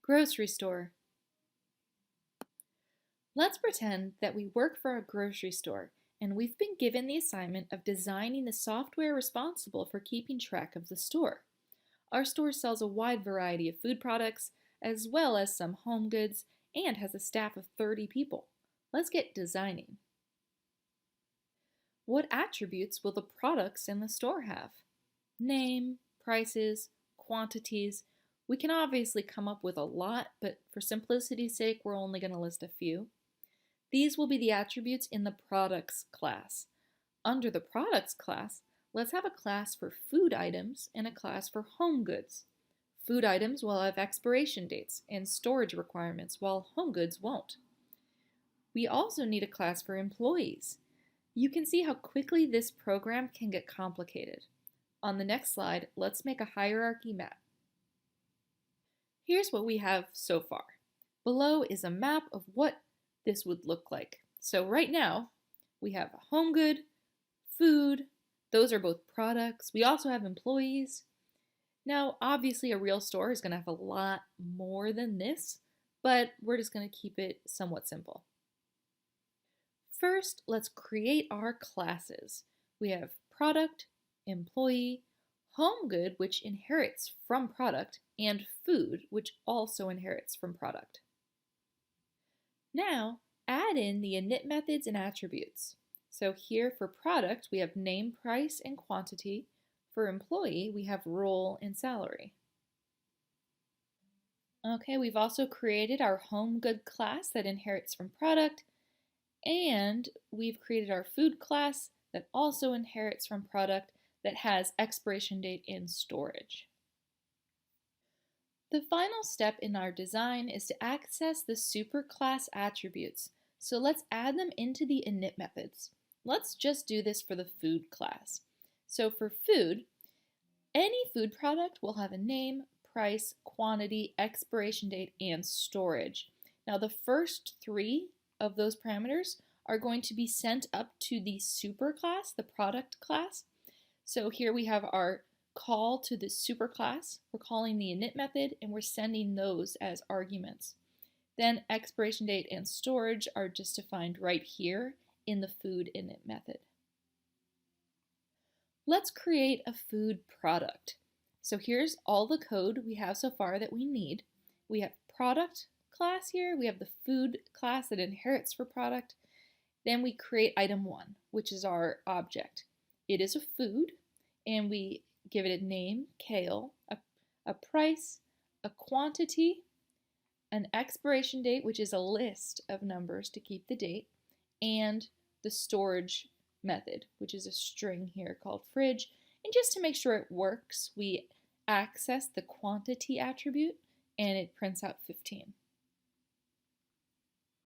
Grocery store. Let's pretend that we work for a grocery store and we've been given the assignment of designing the software responsible for keeping track of the store. Our store sells a wide variety of food products as well as some home goods and has a staff of 30 people. Let's get designing. What attributes will the products in the store have? Name, prices, quantities. We can obviously come up with a lot, but for simplicity's sake, we're only going to list a few. These will be the attributes in the products class. Under the products class, let's have a class for food items and a class for home goods. Food items will have expiration dates and storage requirements, while home goods won't. We also need a class for employees. You can see how quickly this program can get complicated. On the next slide, let's make a hierarchy map. Here's what we have so far. Below is a map of what this would look like. So right now, we have a home good, food, those are both products. We also have employees. Now, obviously a real store is going to have a lot more than this, but we're just going to keep it somewhat simple. First, let's create our classes. We have product, employee, home good, which inherits from product, and food, which also inherits from product. Now, add in the init methods and attributes. So here for product, we have name, price, and quantity. For employee, we have role and salary. Okay, we've also created our home good class that inherits from product, and we've created our food class that also inherits from product that has expiration date and storage. The final step in our design is to access the superclass attributes. So let's add them into the init methods. Let's just do this for the food class. So for food, any food product will have a name, price, quantity, expiration date, and storage. Now the first three of those parameters are going to be sent up to the superclass, the product class. So here we have our call to the superclass. We're calling the init method and we're sending those as arguments. Then expiration date and storage are just defined right here in the food init method. Let's create a food product. So here's all the code we have so far that we need. We have product class here, we have the food class that inherits for product. Then we create item 1, which is our object. It is a food, and we give it a name, kale, a price, a quantity, an expiration date, which is a list of numbers to keep the date, and the storage method, which is a string here called fridge. And just to make sure it works, we access the quantity attribute and it prints out 15.